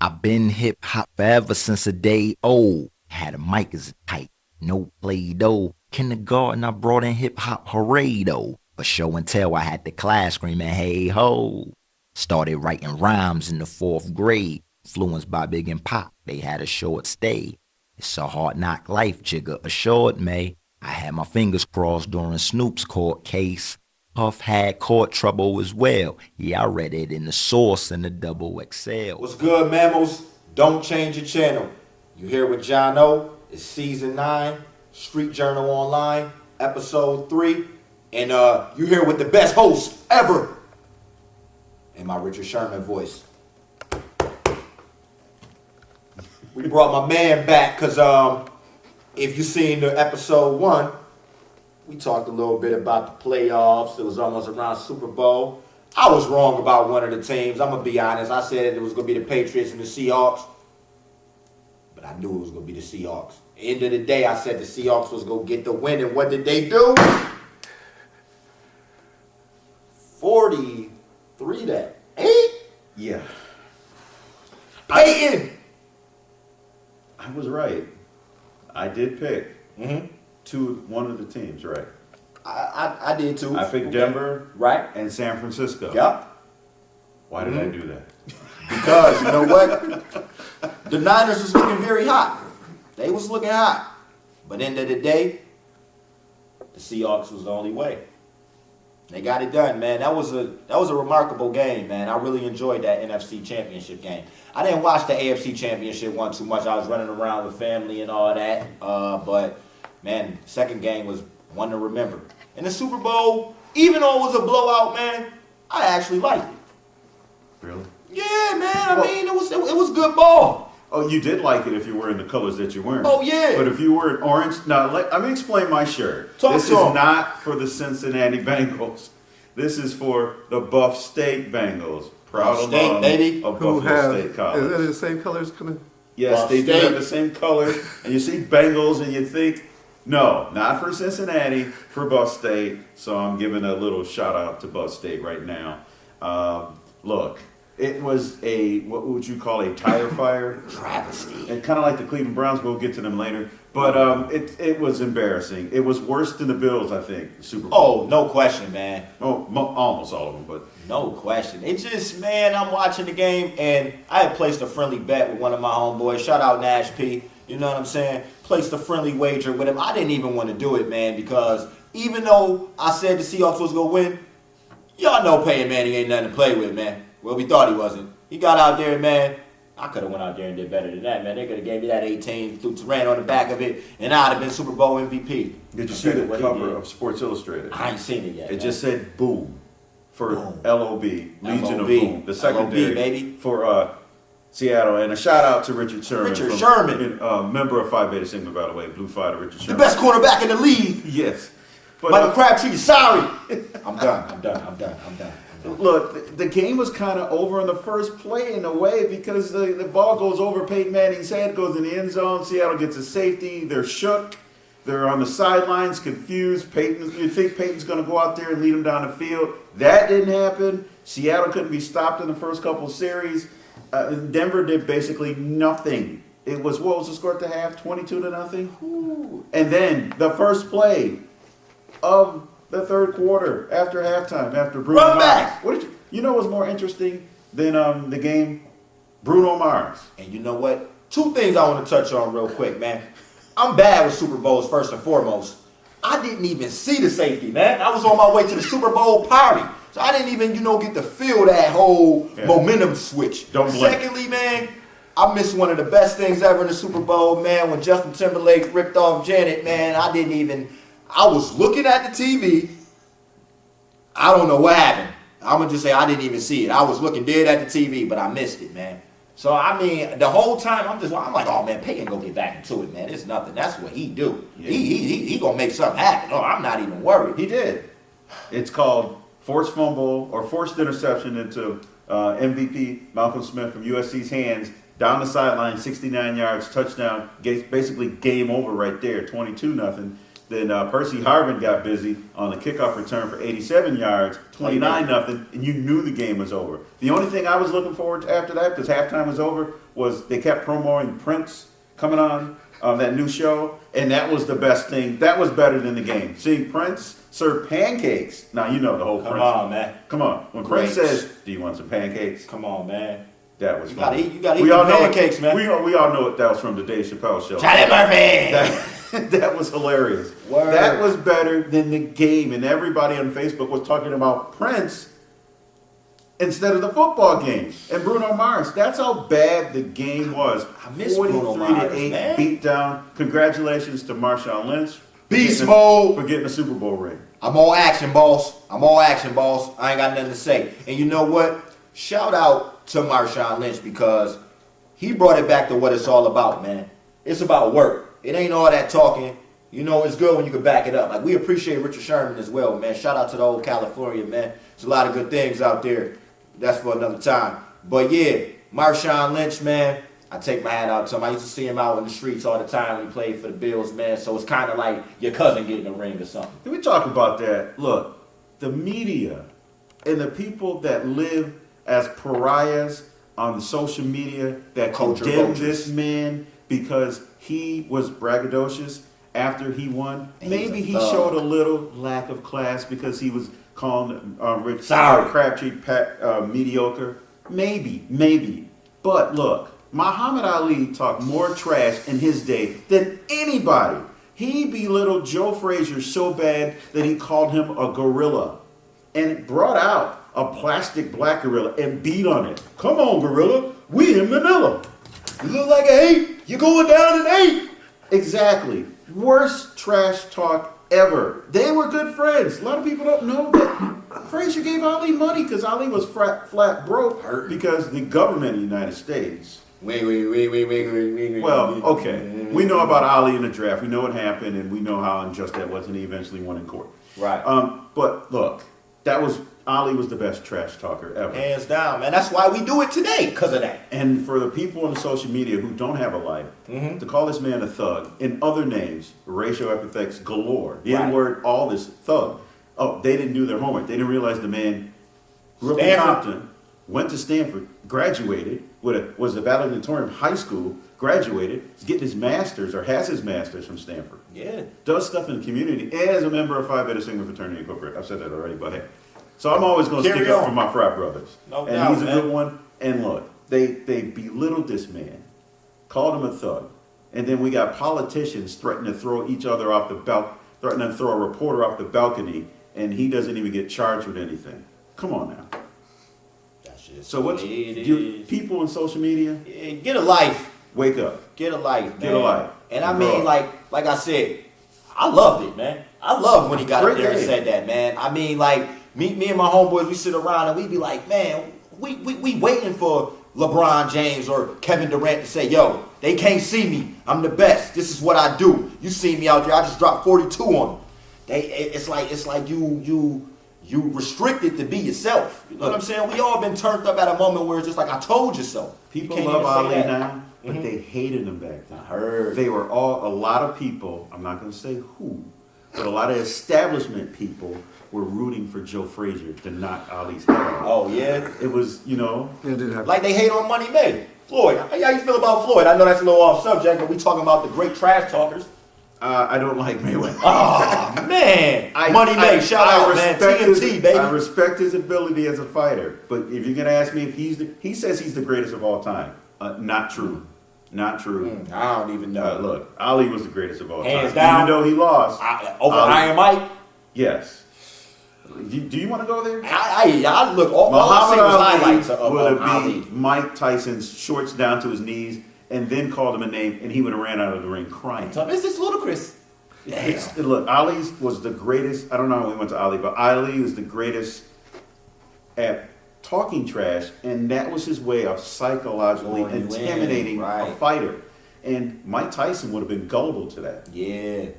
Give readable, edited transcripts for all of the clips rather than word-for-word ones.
I've been hip hop forever since a day old. Had a mic as a type, no play doh. Kindergarten, I brought in hip hop hooray though. For show and tell, I had the class screaming, hey ho. Started writing rhymes in the fourth grade. Influenced by Big and Pop, they had a short stay. It's a hard knock life, Jigga assured me. I had my fingers crossed during Snoop's court case. Puff had court trouble as well. Yeah, I read it in the source in the double XL. What's good, mammals? Don't change your channel. You here with John O. It's season 9, Street Journal Online, episode 3. And you here with the best host ever. In my Richard Sherman voice. We brought my man back because if you seen the episode 1, we talked a little bit about the playoffs. It was almost around Super Bowl. I was wrong about one of the teams. I'm going to be honest. I said it was going to be the Patriots and the Seahawks. But I knew it was going to be the Seahawks. End of the day, I said the Seahawks was going to get the win. And what did they do? 43 to 8? Yeah. Peyton! I was right. I did pick one of the teams, right? I did too. I picked Denver Right. and San Francisco. Yep. Why did I do that? Because, you know what? The Niners was looking very hot. They was looking hot. But end of the day, the Seahawks was the only way. They got it done, man. That was a remarkable game, man. I really enjoyed that NFC Championship game. I didn't watch the AFC Championship one too much. I was running around with family and all that. But, man, second game was one to remember. And the Super Bowl, even though it was a blowout, man, I actually liked it. Really? Yeah, man. I mean, it was good ball. Oh, you did like it if you were in the colors that you're wearing. Oh, yeah. But if you were in orange, now let me explain my shirt. This is not for the Cincinnati Bengals. This is for the Buff State Bengals. Proud Buff State, alum baby. of Buffalo State College. Is it the same colors? Yes, Buff they do State. have the same color. And you see Bengals and you think, no, not for Cincinnati, for Buff State. So I'm giving a little shout out to Buff State right now. Look, it was what would you call a tire fire? Travesty. And kind of like the Cleveland Browns, we'll get to them later. But it was embarrassing. It was worse than the Bills, I think, Super Bowl. Oh, no question, man. Oh, almost all of them, but No question. It just, man, I'm watching the game, and I had placed a friendly bet with one of my homeboys. Shout out Nash P. You know what I'm saying? Placed a friendly wager with him. I didn't even want to do it, man, because even though I said the Seahawks was going to win, y'all know Peyton Manning ain't nothing to play with, man. Well, we thought he wasn't. He got out there, man. I could have went out there and did better than that, man. They could have gave me that 18, ran on the back of it, and I'd have been Super Bowl MVP. did you see the cover of Sports Illustrated? I ain't seen it yet. It man. just said Boom for Boom. LOB, Legion of LOB. Boom, the secondary LOB, baby. for Seattle. And a shout out to Richard Sherman. Richard Sherman. Member of Phi Beta Sigma, by the way, Blue Fighter, Richard The Sherman. best quarterback in the league. Yes. But, Michael Crabtree, sorry. I'm done. Look, the game was kind of over in the first play in a way because the ball goes over Peyton Manning's head, goes in the end zone. Seattle gets a safety. They're shook. They're on the sidelines, confused. You think Peyton's going to go out there and lead them down the field. That didn't happen. Seattle couldn't be stopped in the first couple series. Denver did basically nothing. What was the score at the half? 22-0. Ooh. And then the first play of the third quarter after halftime, after Bruno Run Mars. back. You know what's more interesting than the game? Bruno Mars. And you know what? Two things I want to touch on real quick, man. I'm bad with Super Bowls first and foremost. I didn't even see the safety, man. I was on my way to the Super Bowl party. So I didn't even, get to feel that whole momentum switch. Don't blink. Secondly, man, I missed one of the best things ever in the Super Bowl, man, when Justin Timberlake ripped off Janet, man. I was looking at the TV. I don't know what happened. I'm going to just say I didn't even see it. I was looking dead at the TV, but I missed it, man. So, I mean, the whole time, I'm like, oh, man, Peyton going to get back into it, man. It's nothing. That's what he do. Yeah. He going to make something happen. Oh, I'm not even worried. He did. It's called forced fumble or forced interception into MVP Malcolm Smith from USC's hands. Down the sideline, 69 yards, touchdown. Basically game over right there, 22-0. Then Percy Harvin got busy on the kickoff return for 87 yards, 29-0, and you knew the game was over. The only thing I was looking forward to after that, because halftime was over, was they kept promoting Prince coming on that new show, and that was the best thing. That was better than the game. Seeing Prince serve pancakes. Now, you know the whole Come Prince. on, man. Come on. When Grapes. Prince says, "Do you want some pancakes?" Come on, man. That was You fun. gotta eat We all the know pancakes, it, man. We all know it. That was from the Dave Chappelle show. Charlie Murphy! That was hilarious. Word. That was better than the game, and everybody on Facebook was talking about Prince instead of the football game. And Bruno Mars. That's how bad the game was. I miss Bruno Mars, 43-8 man. beat down. Congratulations to Marshawn Lynch. Beast for mode. getting a Super Bowl ring. I'm all action, boss. I'm all action, boss. I ain't got nothing to say. And you know what? Shout out to Marshawn Lynch because he brought it back to what it's all about, man. It's about work. It ain't all that talking. You know, it's good when you can back it up. Like, we appreciate Richard Sherman as well, man. Shout out to the old California, man. There's a lot of good things out there. That's for another time. But yeah, Marshawn Lynch, man, I take my hat out to him. I used to see him out in the streets all the time when he played for the Bills, man. So it's kind of like your cousin getting a ring or something. Can we talk about that? Look, the media and the people that live as pariahs on social media that Culture condemn vultures. this man because he was braggadocious after he won. And he's Maybe a he thug. showed a little lack of class because he was calling Rich Sorry. Crabtree mediocre. Maybe. But look, Muhammad Ali talked more trash in his day than anybody. He belittled Joe Frazier so bad that he called him a gorilla. And it brought out a plastic black gorilla and beat on it. Come on, gorilla. We in Manila. You look like an 8. You're going down an 8. Exactly. Worst trash talk ever. They were good friends. A lot of people don't know that Frazier gave Ali money because Ali was flat broke because the government of the United States. Wait. Well, okay. We know about Ali in the draft. We know what happened, and we know how unjust that was, and he eventually won in court. Right. But look, Ali was the best trash talker ever. Hands down, man. That's why we do it today, because of that. And for the people on the social media who don't have a life, to call this man a thug and other names, racial epithets galore, the Right. N-word, all this thug. Oh, they didn't do their homework. They didn't realize the man grew up in Stanford. Compton, went to Stanford, graduated, was a valedictorian of high school, graduated, is getting his master's or has his master's from Stanford. Yeah. Does stuff in the community, and as a member of Phi Beta Sigma Fraternity Incorporated. I've said that already, but hey. So I'm always going to Carry stick up on. for my frat brothers. No And doubt, he's a man. good one. And look, they belittled this man, called him a thug, and then we got politicians threatening to throw each other off the threatening to throw a reporter off the balcony, and he doesn't even get charged with anything. Come on now. That's just So what's people on social media? Yeah, get a life. Wake up. Get a life, man. Get a life. And I Grow mean, up. like I said, I loved it, man. I loved when he got up Great there and game. said that, man. I mean, like, me and my homeboys, we sit around and we be like, man, we waiting for LeBron James or Kevin Durant to say, yo, they can't see me. I'm the best. This is what I do. You see me out there. I just dropped 42 on them. It's like you restricted to be yourself. You know what I'm saying? We all been turned up at a moment where it's just like, I told you so. People You can't love even say Ali that. now, but they hated him back then. I heard. They were a lot of people, I'm not going to say who, but a lot of establishment people were rooting for Joe Frazier to knock Ali's head off. Oh, yeah? It was, Like they hate on Money May. Floyd, how you feel about Floyd? I know that's a little off subject, but we talking about the great trash talkers. I don't like Mayweather. Oh, man. Money May, shout out, man. TNT, baby. I respect his ability as a fighter, but if you're going to ask me if he says he's the greatest of all time. Not true. Not true. I don't even know. Look, Ali was the greatest of all Hands time. down. Even though he lost. Over Ali- Iron Mike? Yes. Do you want to go there? I look, all I Muhammad see was Ali highlights would of have Ali. beat Mike Tyson's shorts down to his knees and then called him a name, and he would have ran out of the ring crying. Is this ludicrous? Look, Ali was the greatest. I don't know how we went to Ali, but Ali was the greatest at talking trash, and that was his way of psychologically Drawing you in, intimidating right. a fighter. And Mike Tyson would have been gullible to that. Yeah,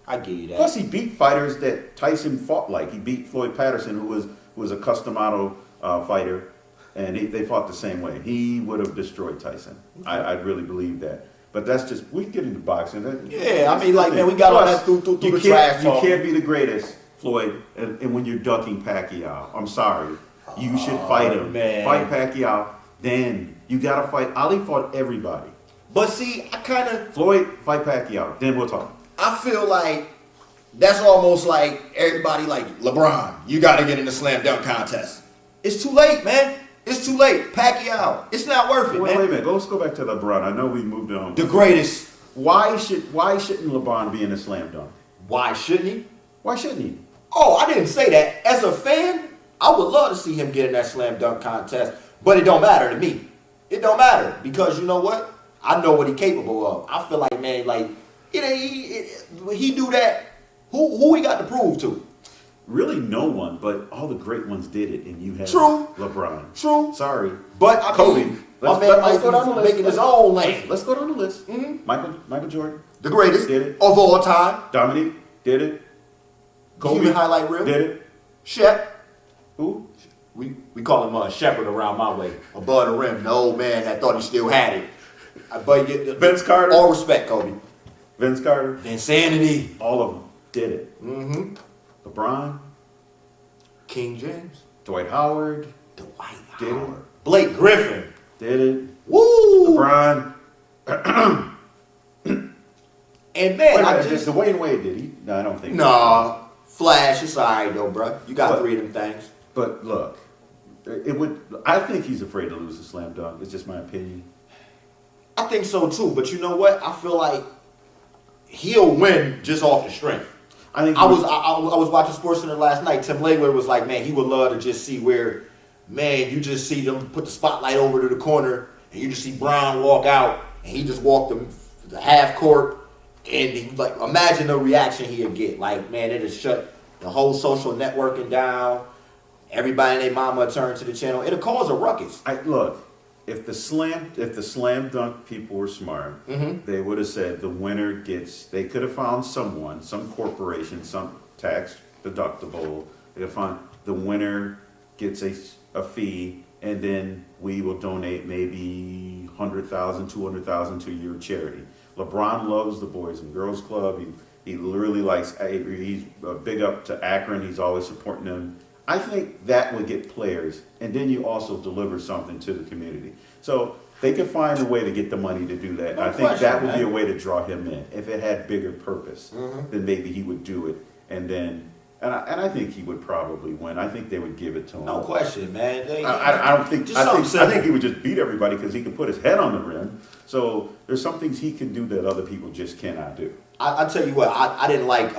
I give you that. Plus, he beat fighters that Tyson fought like. He beat Floyd Patterson, who was a custom model fighter, and they fought the same way. He would have destroyed Tyson. I really believe that. But that's just, we get into boxing. Yeah, I mean, like, man, we got all that through the trash You talk. can't be the greatest, Floyd, and when you're ducking Pacquiao. I'm sorry. You should fight him. Man. Fight Pacquiao. Then you got to fight. Ali fought everybody. But see, I kind of, Floyd, fight Pacquiao. Then we'll talk. I feel like that's almost like everybody like LeBron. You got to get in the slam dunk contest. It's too late, man. It's too late. Pacquiao. It's not worth it, Wait man. a minute. Let's go back to LeBron. I know we moved on. The greatest. Why shouldn't LeBron be in a slam dunk? Why shouldn't he? Why shouldn't he? Oh, I didn't say that. As a fan, I would love to see him get in that slam dunk contest, but it don't matter to me. It don't matter because you know what? I know what he's capable of. I feel like, man, like he do that. Who he got to prove to? Really, no one, but all the great ones did it, and you had True. LeBron. True. Sorry, But I Kobe. mean, Let's my man go might down the be list. making his own lane. Let's go down the list. Mhm. Michael Jordan The greatest Did it. of all time. Dominique did it. Kobe Human highlight reel. did it. Shep. Who? We call him Shepherd around my way. Above the rim. The old man that thought he still had it. But Vince Carter. all respect, Kobe. Vince Carter. Insanity. All of them did it. Mm-hmm. LeBron, King James. Dwight Howard Dwight Did it. Howard. Blake Griffin. did it. Woo! LeBron. And man, Wait a I minute, just Dwayne Wade did he? No, I don't think. so. nah. Flash, it's alright though, bro. You got What? 3 of them things. But look, it would. I think he's afraid to lose a slam dunk. It's just my opinion. I think so too, but you know what? I feel like he'll win just off the strength. I think I was watching SportsCenter last night. Tim Legler was like, man, he would love to just see where, man, you just see them put the spotlight over to the corner, and you just see Brown walk out, and he just walked the half court, and he, like, imagine the reaction he'd get. Like, man, it'd shut the whole social networking down. Everybody and their mama turn to the channel. It'll cause a ruckus. look. If the slam dunk people were smart, they would have said the winner gets. They could have found someone, some corporation, some tax deductible. They could find the winner gets a fee, and then we will donate maybe 100,000, 200,000 to your charity. LeBron loves the Boys and Girls Club. He really likes. He's big up to Akron. He's always supporting them. I think that would get players, and then you also deliver something to the community. So they could find a way to get the money to do that. No I think question, that would be a man. way to draw him in. If it had bigger purpose, then maybe he would do it. And I think he would probably win. I think they would give it to him. No question, man. I don't think. Just I something think simple. he would just beat everybody because he can put his head on the rim. So there's some things he can do that other people just cannot do. I tell you what, I didn't like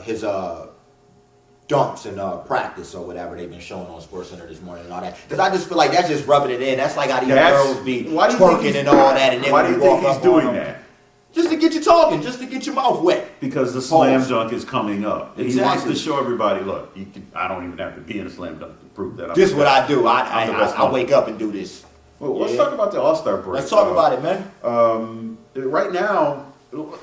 his dunks in practice or whatever they've been showing on SportsCenter this morning and all that. Because I just feel like that's just rubbing it in. That's like how these girls be Why do you think twerking he's- and all that. And then Why when do you walk think he's up on doing them, that? Just to get you talking, just to get your mouth wet. Because the slam Pause. dunk is coming up. And Exactly. he wants to show everybody, look, I don't even have to be in a slam dunk to prove that. This is what I do. I'm the best I wake up and do this. Well, let's Yeah. talk about the All-Star break. Let's talk about it, man. Right now,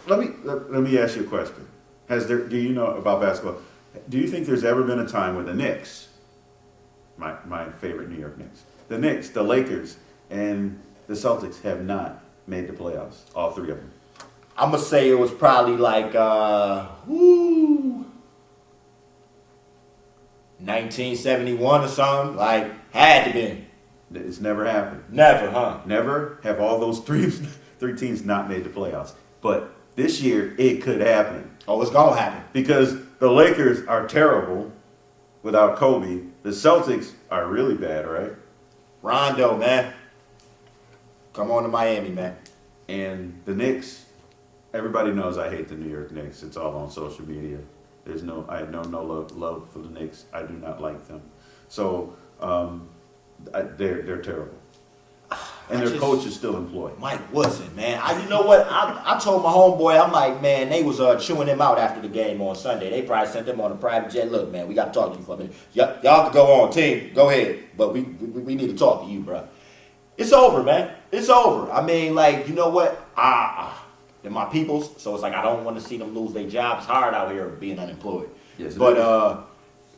let me ask you a question. Do you know about basketball? Do you think there's ever been a time where the Knicks, my favorite New York Knicks, the Knicks, the Lakers, and the Celtics have not made the playoffs? All 3 of them. I'm going to say it was probably like, 1971 or something. Like, had to be. It's never happened. Never, huh? Never have all those three teams not made the playoffs. But this year, it could happen. Oh, it's going to happen. Because the Lakers are terrible without Kobe. The Celtics are really bad, right? Rondo, man. Come on to Miami, man. And the Knicks, everybody knows I hate the New York Knicks. It's all on social media. I have no love for the Knicks. I do not like them. So they're terrible. And their coach is still employed. Mike Woodson, man. You know what? I told my homeboy, I'm like, man, they was chewing him out after the game on Sunday. They probably sent him on a private jet. Look, man, we got to talk to you for a minute. Y'all can go on, team. Go ahead. But we need to talk to you, bro. It's over, man. It's over. I mean, like, you know what? They're my peoples, so it's like I don't want to see them lose their jobs. Hard out here being unemployed. Yes, it but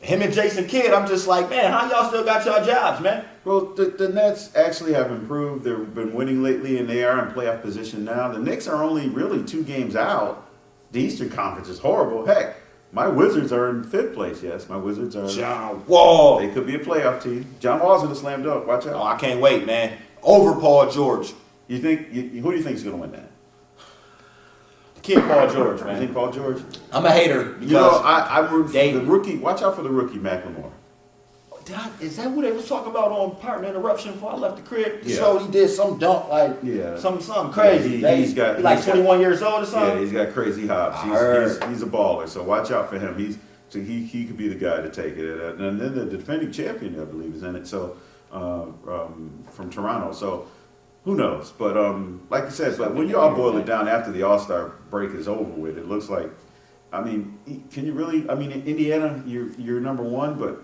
is. Him and Jason Kidd, I'm just like, man, how y'all still got y'all jobs, man? Well, the Nets actually have improved. They've been winning lately, and they are in playoff position now. The Knicks are only really 2 games out. The Eastern Conference is horrible. Heck, my Wizards are in 5th place. Yes, my Wizards are. John Wall. They could be a playoff team. John Wall's in a slam dunk. Watch out. Oh, I can't wait, man. Over Paul George. You think? Who do you think is going to win that? The kid Paul George, You man. think Paul George? I'm a hater because You know, I'm rooting for they- the rookie. Watch out for the rookie, McLemore. Is that what they was talking about on Partner Interruption before I left the crib? The Yeah. show he did some dunk like something crazy. Yeah, he's like 21 years old or Yeah, something. he's got crazy hops. I heard. He's a baller, so watch out for him. He could be the guy to take it. And then the defending champion, I believe, is in it. So from Toronto. So who knows? But like I said, but when you all boil it down after the All-Star break is over with, it looks like. I mean, can you really? I mean, in Indiana, you're number 1, but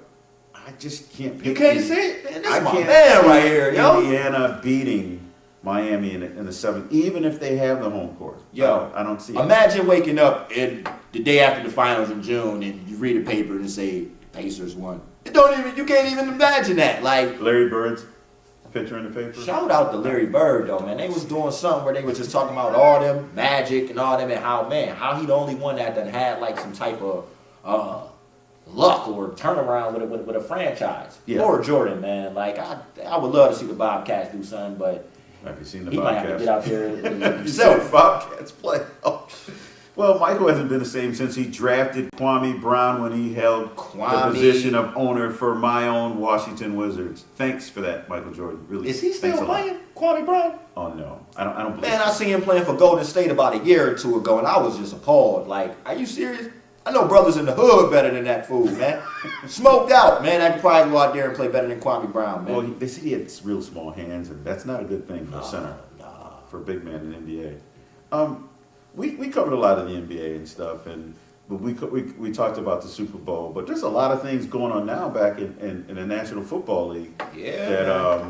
I just can't. You can't see it. Man, this I is my can't man see right here, yo. Indiana beating Miami in the 7th, even if they have the home court. Yo, I don't see it. Imagine waking up the day after the finals in June and you read a paper and say Pacers won. You can't even imagine that. Like, Larry Bird's picture in the paper. shout out to Larry Bird though, man. They was doing something where they was just talking about all them Magic and all them and how he the only one that done had like some type of luck or turnaround with a franchise. Yeah. Or Jordan, man. Like I would love to see the Bobcats do something, but Have you seen the he might have to Bobcats? get out there and You himself. saw the Bobcats play. Oh. Well, Michael hasn't been the same since he drafted Kwame Brown when he held Kwame. the position of owner for my own Washington Wizards. Thanks for that, Michael Jordan. Really. Is he thanks still a lot. playing, Kwame Brown? Oh no, I don't believe. Man, I seen him playing for Golden State about a year or 2 ago, and I was just appalled. Like, are you serious? I know brothers in the hood better than that fool, man. Smoked out, man. I could probably go out there and play better than Kwame Brown, man. Well, they said he had real small hands, and that's not a good thing for a center, Nah. for a big man in the NBA. We covered a lot of the NBA and stuff, but we talked about the Super Bowl. But there's a lot of things going on now back in the National Football League Yeah,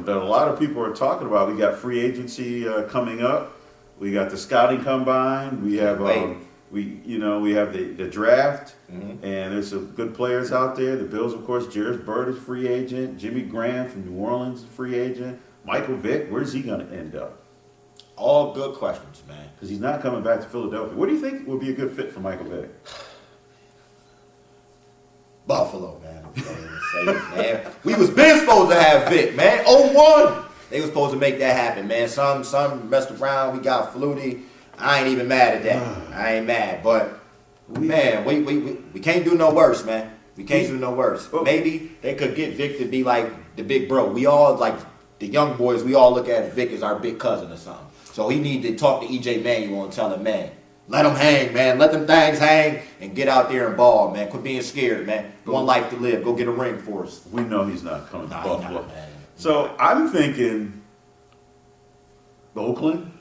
that a lot of people are talking about. We got free agency coming up. We got the scouting combine. We have Wait. we have the draft, Mhm. and there's some good players out there. The Bills, of course. Jairus Byrd is free agent. Jimmy Graham from New Orleans is free agent. Michael Vick, where's he going to end up? All good questions, man. Because he's not coming back to Philadelphia. What do you think would be a good fit for Michael Vick? Buffalo, man. I'm sorry to say it, man. We was been supposed to have Vic, man. 0-1. They was supposed to make that happen, man. Some messed around. We got Flutie. I ain't even mad at that. I ain't mad, but man, we can't do no worse, man. We can't do no worse. Maybe they could get Vic to be like the big bro. We all like the young boys. We all look at Vic as our big cousin or something. So he need to talk to EJ Manuel and tell him, man, let them hang, man. Let them things hang and get out there and ball, man. Quit being scared, man. One life to live. Go get a ring for us. We know he's not coming Nah, to he Buffalo. not, man. So I'm thinking Oakland.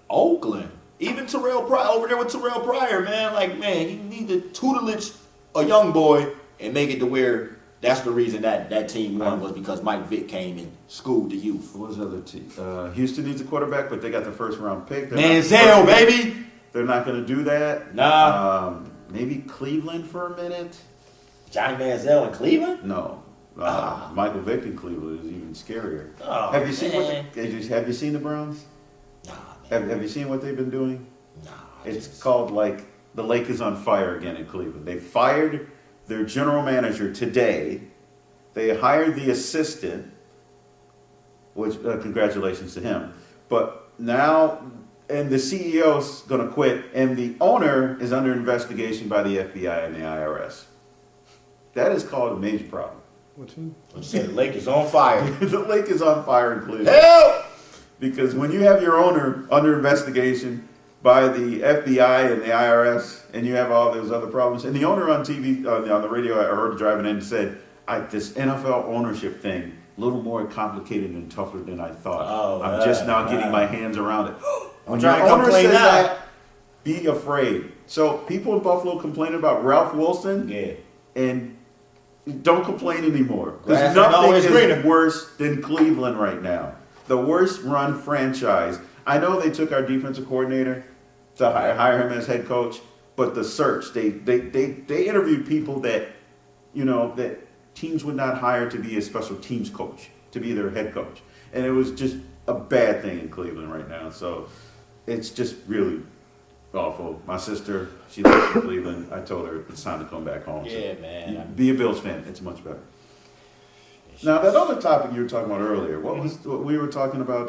Oakland. Even Terrell Pryor over there with Terrell Pryor, man. Like, man, he need to tutelage a young boy and make it to where that's the reason that team won was because Mike Vick came and schooled the youth. What was the other team? Houston needs a quarterback, but they got the first round pick. Manziel, baby. They're not going to do that. Nah. Maybe Cleveland for a minute. Johnny Manziel in Cleveland? No. Michael Vick in Cleveland is even scarier. Oh, have you seen man. have you seen the Browns? Nah, man. Have you seen what they've been doing? Nah. It's called like the lake is on fire again in Cleveland. They fired their general manager today. They hired the assistant, which congratulations to him. But now, and the CEO's going to quit, and the owner is under investigation by the FBI and the IRS. That is called a major problem. You said the lake is on fire. The lake is on fire in Cleveland. Help! Because when you have your owner under investigation by the FBI and the IRS, and you have all those other problems, and the owner on TV, on the radio, I heard driving in, said, this NFL ownership thing, a little more complicated and tougher than I thought. Oh, I'm yeah, just now getting yeah. my hands around it. When trying your to owner complain says now. that, be afraid. So people in Buffalo complaining about Ralph Wilson, Yeah. and don't complain anymore. Grass Because ain't nothing always is greener. worse than Cleveland right now. The worst run franchise. I know they took our defensive coordinator to hire him as head coach, but the search, they interviewed people that that teams would not hire to be a special teams coach, to be their head coach. And it was just a bad thing in Cleveland right now. So it's just really awful. My sister, she lives in Cleveland. I told her it's time to come back home. Yeah, So man. be a Bills fan. It's much better. Now, that other topic you were talking about earlier, what we were talking about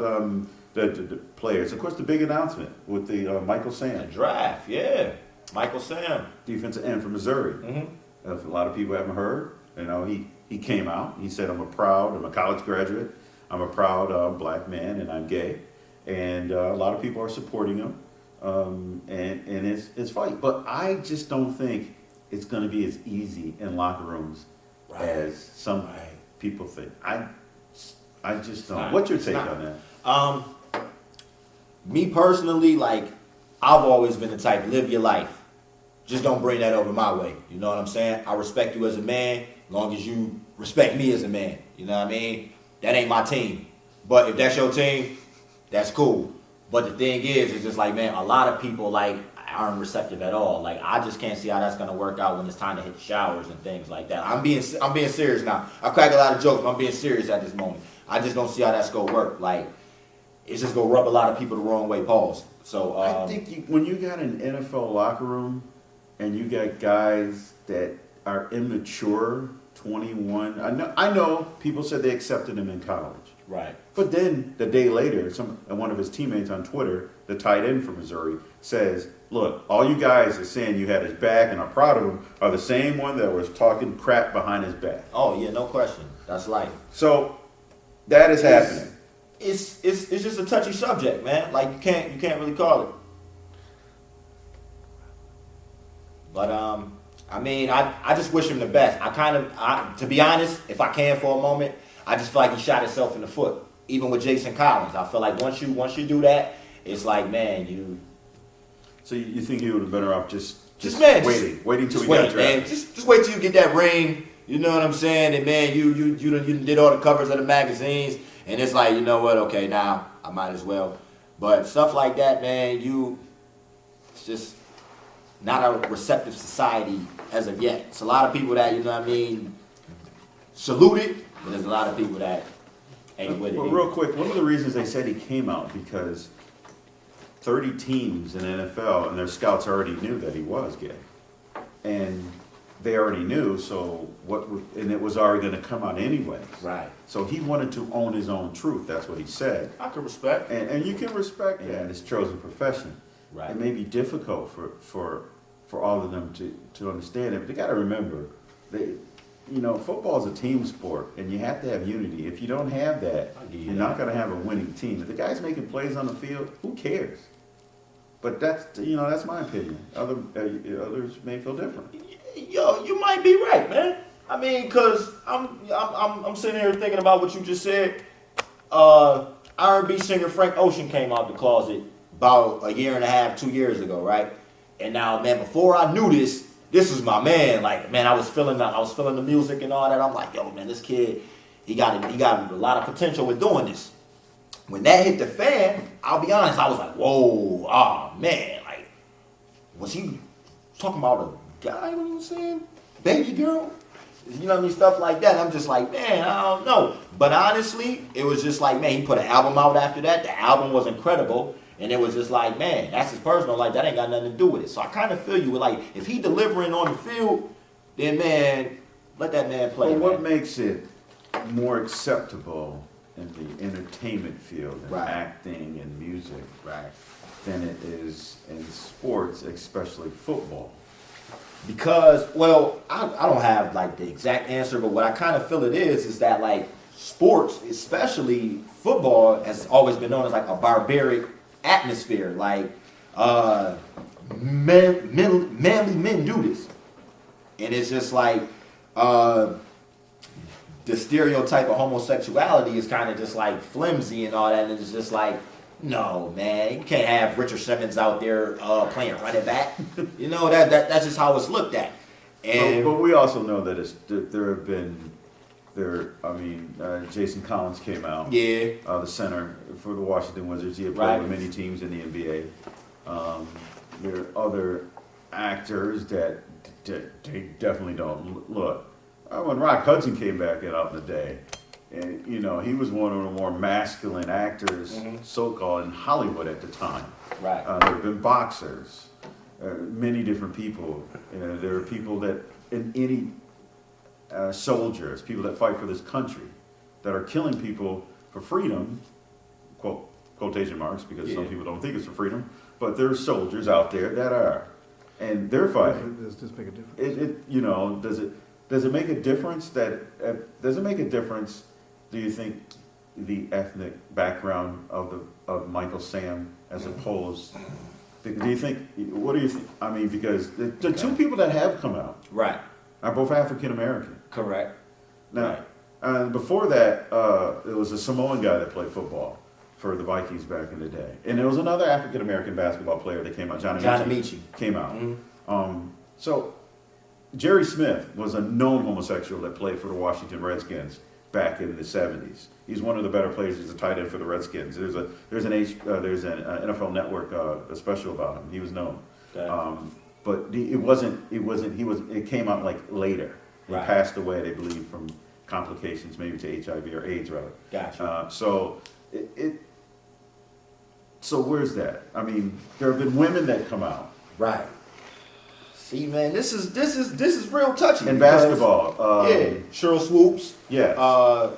the players. Of course, the big announcement with the Michael The Sam, draft, yeah. Michael Sam. defensive end from Missouri. Mm-hmm. A lot of people haven't heard. He came out. He said, I'm a college graduate. I'm a proud black man, and I'm gay. And a lot of people are supporting him and his fight. But I just don't think it's going to be as easy in locker rooms as some people think. I just don't. What's your take on that? Me personally, like, I've always been the type, live your life. Just don't bring that over my way. You know what I'm saying? I respect you as a man, as long as you respect me as a man. You know what I mean? That ain't my team. But if that's your team, that's cool. But the thing is, it's just like, man, a lot of people, like, aren't receptive at all. Like, I just can't see how that's gonna work out when it's time to hit showers and things like that. I'm being serious now. I crack a lot of jokes, but I'm being serious at this moment. I just don't see how that's gonna work. Like, it's just gonna rub a lot of people the wrong way. Pause. So I think when you got an NFL locker room and you got guys that are immature, 21. I know people said they accepted him in college. right. But then the day later, one of his teammates on Twitter, the tight end from Missouri, says, look, all you guys are saying you had his back and are proud of him are the same one that was talking crap behind his back. Oh yeah, no question. That's life. So that is happening. It's just a touchy subject, man. Like, you can't really call it. But I mean, I just wish him the best. To be honest, if I can for a moment, I just feel like he shot himself in the foot. Even with Jason Collins, I feel like once you do that, it's like, man, you. So you think he would have been better off just waiting till he wait, got drafted? man. Just wait till you get that ring. You know what I'm saying? And man, you did all the covers of the magazines, and it's like, you know what? Okay, now I might as well. But stuff like that, man, it's just not a receptive society as of yet. It's a lot of people that, you know what I mean, salute it, but there's a lot of people that ain't with it. Well, real quick, one of the reasons they said he came out because 30 teams in the NFL and their scouts already knew that he was gay, and they already knew. So and it was already going to come out anyway. Right. So he wanted to own his own truth. That's what he said. I can respect. And you can respect that. His chosen profession. Right. It may be difficult for all of them to understand it, but they got to remember, football is a team sport, and you have to have unity. If you don't have that, you're not going to have a winning team. If the guy's making plays on the field, who cares? But that's my opinion. Others may feel different. Yo, you might be right, man. I mean, cause I'm sitting here thinking about what you just said. R&B singer Frank Ocean came out the closet about a year and a half, 2 years ago, right? And now, man, before I knew this was my man. Like, man, I was feeling the music and all that. I'm like, yo, man, this kid, he got a lot of potential with doing this. When that hit the fan, I'll be honest, I was like, whoa, man, like, was he talking about a guy? You know what I'm saying? Baby girl? You know what I mean? Stuff like that. I'm just like, man, I don't know. But honestly, it was just like, man, he put an album out after that. The album was incredible. And it was just like, man, that's his personal life. That ain't got nothing to do with it. So I kind of feel you with, like, if he delivering on the field, then, man, let that man play. Well, what makes it more acceptable in the entertainment field, in acting and music, than it is in sports, especially football? Because, well, I don't have, like, the exact answer, but what I kind of feel it is that, like, sports, especially football, has always been known as, like, a barbaric atmosphere. Like, manly men do this. And it's just like, the stereotype of homosexuality is kind of just like flimsy and all that, and it's just like, no, man, you can't have Richard Simmons out there playing running back. You know, that's just how it's looked at. And but we also know that Jason Collins came out. Yeah. The center for the Washington Wizards. He had played with many teams in the NBA. There are other actors that they definitely don't look. When Rock Hudson came back out in the day, and he was one of the more masculine actors, so-called, in Hollywood at the time. Right. There have been boxers, many different people. There are people that in any soldiers, people that fight for this country, that are killing people for freedom, quotation marks, because some people don't think it's for freedom, but there are soldiers out there that are, and they're fighting. Does this make a difference? Does it make a difference does it make a difference, do you think, the ethnic background of Michael Sam as opposed, do you think, what do you think? I mean, because the two people that have come out Right. are both African American. Correct. Now, before that, there was a Samoan guy that played football for the Vikings back in the day. And there was another African American basketball player that came out, John Amici. Came out. So Jerry Smith was a known homosexual that played for the Washington Redskins back in the 70s. He's one of the better players. He's a tight end for the Redskins. There's an NFL Network a special about him. He was known. Okay. But it came out like later. He Right. passed away, they believe, from complications maybe to HIV or AIDS rather. Gotcha. So where's that? I mean, there have been women that come out Right. See, man, this is real touchy. in because- basketball. Cheryl Swoops. Yes. I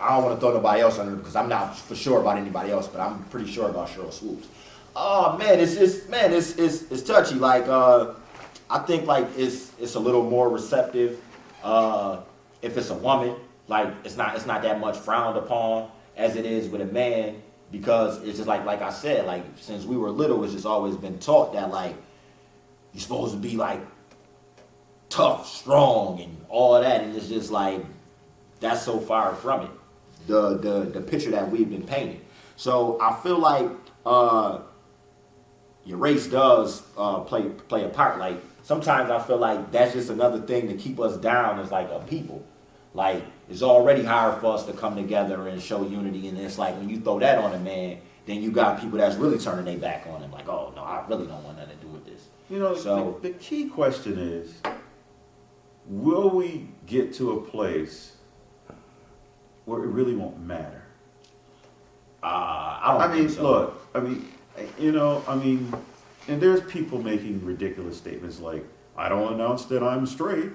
don't want to throw nobody else under it because I'm not for sure about anybody else, but I'm pretty sure about Cheryl Swoops. Oh man, it's touchy. Like I think like it's a little more receptive if it's a woman. Like it's not that much frowned upon as it is with a man, because it's just like I said, like since we were little, it's just always been taught that like you're supposed to be like tough, strong, and all that, and it's just like that's so far from it. The picture that we've been painting. So I feel like your race does play a part. Like sometimes I feel like that's just another thing to keep us down as like a people. Like it's already hard for us to come together and show unity, and it's like when you throw that on a man, then you got people that's really turning their back on him. Like, oh no, I really don't want nothing to do with this. So the key question is, will we get to a place where it really won't matter? I don't think so. Look, and there's people making ridiculous statements like, I don't announce that I'm straight.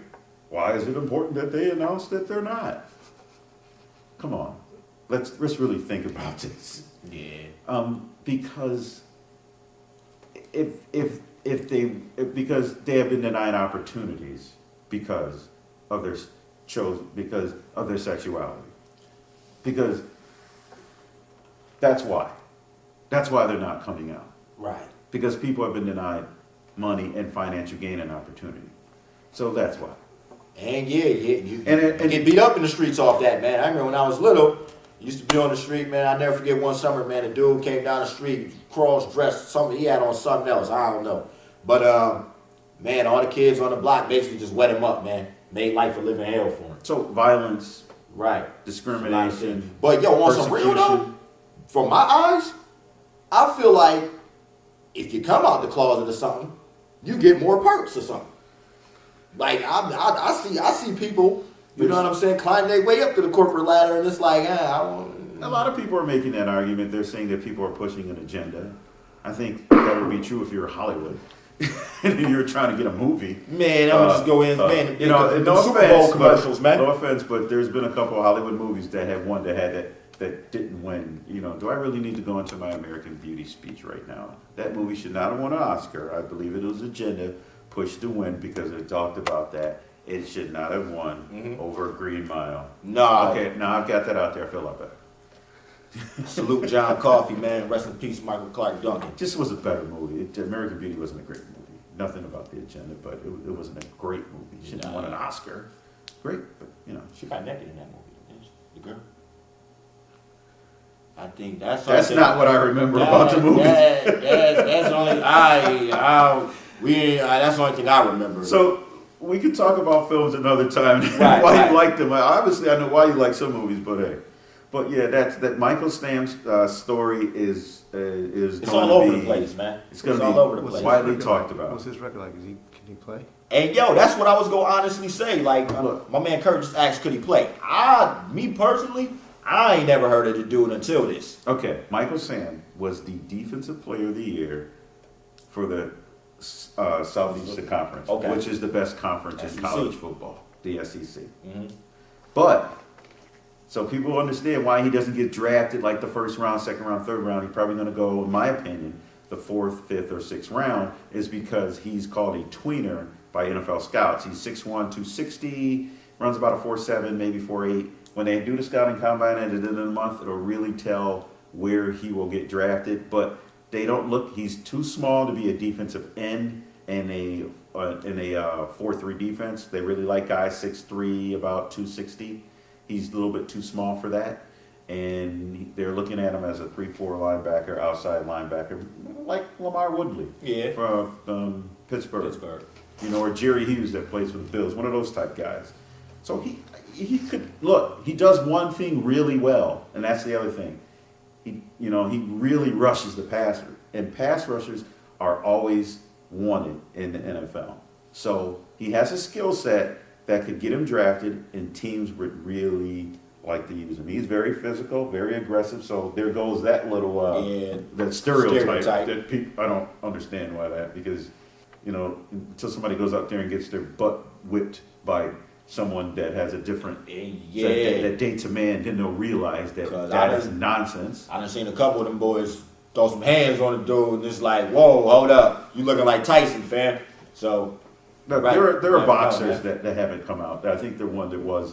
Why is it important that they announce that they're not? Come on, let's really think about this. Yeah. Because because they have been denied opportunities because of their sexuality. Because that's why they're not coming out. Right. Because people have been denied money and financial gain and opportunity. So that's why. And you get beat up in the streets off that, man. I remember when I was little, used to be on the street, man. I never forget one summer, man. A dude came down the street, cross-dressed, something he had on something else. I don't know. But, man, all the kids on the block basically just wet him up, man. Made life a living hell for him. So violence, right, discrimination. But yo, on some real though, from my eyes, I feel like if you come out the closet or something, you get more perks or something. Like I see people, you know what I'm saying, climb their way up to the corporate ladder, and it's like, a lot of people are making that argument. They're saying that people are pushing an agenda. I think that would be true if you're Hollywood and you're trying to get a movie. Man, I'm just go in, man. No Super Bowl commercials, man. No offense, but there's been a couple of Hollywood movies that have won that didn't win. Do I really need to go into my American Beauty speech right now? That movie should not have won an Oscar. I believe it was agenda pushed to win because it talked about that. It should not have won over a Green Mile. No. Okay, now I've got that out there. I feel like that. Salute John Coffey, man. Rest in peace, Michael Clark Duncan. Just was a better movie. American Beauty wasn't a great movie. Nothing about the agenda, but it wasn't a great movie. She didn't win an Oscar. Great, but she got naked in that movie, didn't she? The girl. I think that's not what I remember about the movie. That's the only that's the only thing I remember. So we could talk about films another time. Right, why right. you like them? Obviously, I know why you like some movies, but hey, but yeah, that Michael Sam's story is is It's going all to over be, the place, man. It's going to all be over the place. widely talked about. What's his record like? Can he play? And yo, that's what I was gonna honestly say. Like, Look. my man Kurt just asked, could he play? Me personally, I ain't never heard of the dude until this. Okay, Michael Sam was the Defensive Player of the Year for the Southeastern Conference, Okay. which is the best conference in SEC. college football, the SEC. Mm-hmm. But, so people understand why he doesn't get drafted like the first round, second round, third round. He's probably going to go, in my opinion, the fourth, fifth, or sixth round, is because he's called a tweener by NFL scouts. He's 6'1", 260, runs about a 4'7", maybe 4'8". When they do the scouting combine at the end of the month, it'll really tell where he will get drafted. But they don't look, he's too small to be a defensive end in a 4-3 defense. They really like guys 6'3", about 260. He's a little bit too small for that. And they're looking at him as a 3-4 linebacker, outside linebacker, like Lamar Woodley from Pittsburgh. You know, or Jerry Hughes that plays for the Bills, one of those type guys. So he could, look, he does one thing really well, and that's the other thing. He really rushes the passer, and pass rushers are always wanted in the NFL. So he has a skill set that could get him drafted, and teams would really like to use him. He's very physical, very aggressive. So there goes that little that stereotype that people, I don't understand why that, because until somebody goes out there and gets their butt whipped by someone that has a different that dates a man, then they'll realize that is nonsense. I done seen a couple of them boys throw some hands on the dude, and it's like, whoa, hold up, you looking like Tyson, fam. So there are boxers that haven't come out. I think there one that was,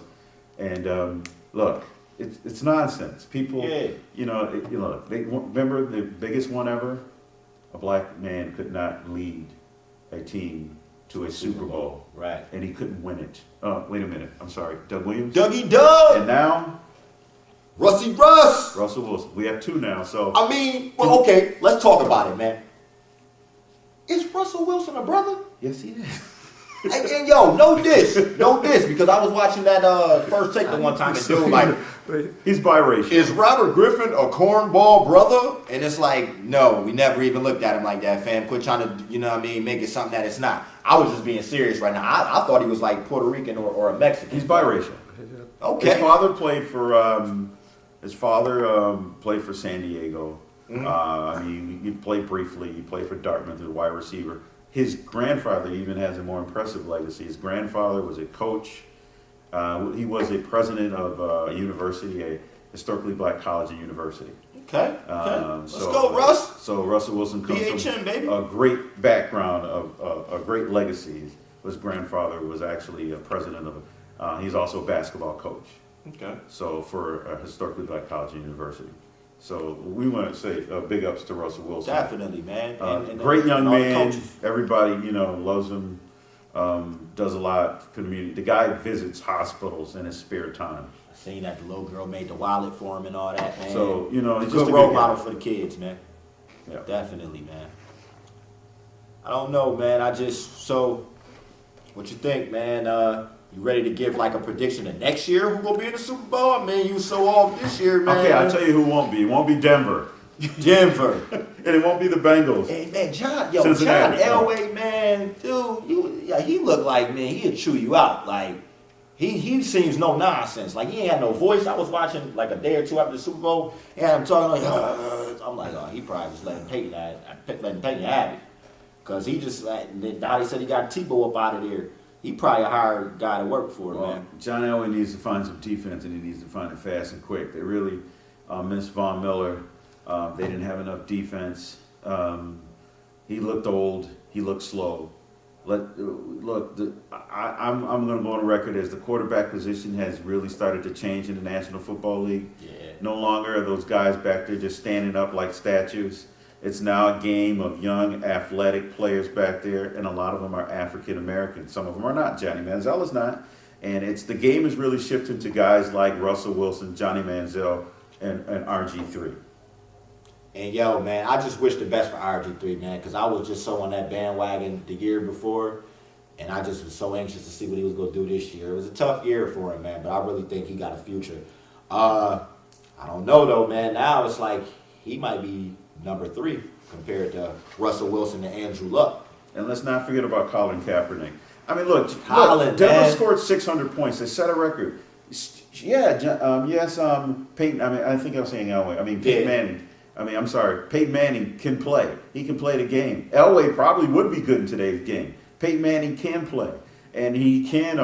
and look, it's nonsense. People, they remember the biggest one ever. A black man could not lead a team to a Super Bowl. Right. And he couldn't win it. Wait a minute. I'm sorry. Doug Williams? Dougie Doug! And now? Russell Wilson. We have two now, so. I mean, well, okay, let's talk about it, man. Is Russell Wilson a brother? Yes, he is. and yo, no diss, because I was watching that First Take the one time, and dude, like, he's biracial. is Robert Griffin a cornball brother? And it's like, no, we never even looked at him like that, fam. Quit trying to, make it something that it's not. I was just being serious right now. I thought he was like Puerto Rican or a Mexican. He's biracial. Okay. His father played for San Diego. Mm-hmm. He played briefly. He played for Dartmouth as a wide receiver. His grandfather even has a more impressive legacy. His grandfather was a coach. He was a president of a university, a historically black college and university. Okay. Let's go, Russ. So Russell Wilson comes PHM, from baby. a great background of a great legacy. His grandfather was actually a president of he's also a basketball coach. Okay. So for a historically black college and university. So we want to say big ups to Russell Wilson. Definitely, man. And great young man. coaches. Everybody, loves him. Does a lot for community. The guy visits hospitals in his spare time. I seen that the little girl made the wallet for him and all that, man. So, he's a just good a role good model guy. for the kids, man. Yeah. Definitely, man. I don't know, man. What you think, man? You ready to give like a prediction of next year who gonna be in the Super Bowl? I mean, you so off this year, man. Okay, I'll tell you who won't be. It won't be Denver. Denver. And it won't be the Bengals. Hey, man, John Cincinnati. Elway, man, dude, he look like, man, he'll chew you out. Like, he seems no nonsense. Like, he ain't had no voice. I was watching like a day or two after the Super Bowl, and had him talking like, I'm like, oh, he probably was letting Peyton have it. Because he just, Dottie said he got Tebow up out of there. He probably a hired guy to work for him, man. John Elway needs to find some defense, and he needs to find it fast and quick. They really missed Von Miller. They didn't have enough defense. He looked old. He looked slow. I'm going to go on record as the quarterback position has really started to change in the National Football League. Yeah. No longer are those guys back there just standing up like statues. It's now a game of young, athletic players back there, and a lot of them are African American. Some of them are not. Johnny Manziel is not. And the game is really shifting to guys like Russell Wilson, Johnny Manziel, and RG3. And yo, man, I just wish the best for RG3, man, because I was just so on that bandwagon the year before, and I just was so anxious to see what he was going to do this year. It was a tough year for him, man, but I really think he got a future. I don't know, though, man. Now it's like he might be number 3 compared to Russell Wilson and Andrew Luck. And let's not forget about Colin Kaepernick. I mean, look, Colin, Denver man. scored 600 points. They set a record. Peyton. I mean, I think I was saying Elway. I mean, Peyton Yeah. Manning. I'm sorry. Peyton Manning can play. He can play the game. Elway probably would be good in today's game. Peyton Manning can play, and he can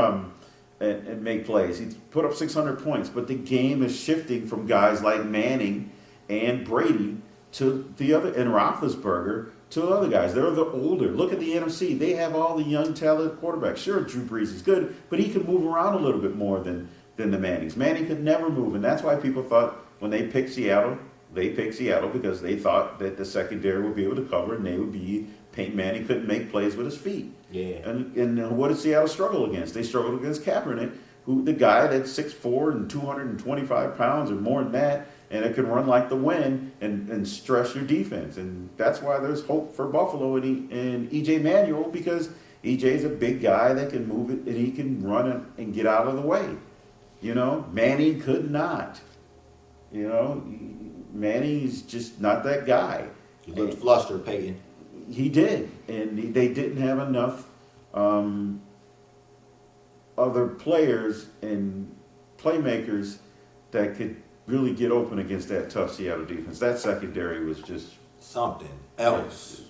and make plays. He put up 600 points, but the game is shifting from guys like Manning and Brady to the other, and Roethlisberger to the other guys. They're the older. Look at the NFC. They have all the young, talented quarterbacks. Sure, Drew Brees is good, but he can move around a little bit more than the Mannings. Manning could never move, and that's why people thought when they picked Seattle, they picked Seattle because they thought that the secondary would be able to cover, and they would be. Peyton Manning couldn't make plays with his feet. Yeah. And what did Seattle struggle against? They struggled against Kaepernick, who the guy that's 6'4" and 225 pounds or more than that, and it can run like the wind and stress your defense. And that's why there's hope for Buffalo and E.J. Manuel, because E.J.'s a big guy that can move it and he can run and get out of the way. You know, Manning could not. You know, Manning's just not that guy. He looked flustered, Peyton. He did, and they didn't have enough other players and playmakers that could really get open against that tough Seattle defense. That secondary was just Something else.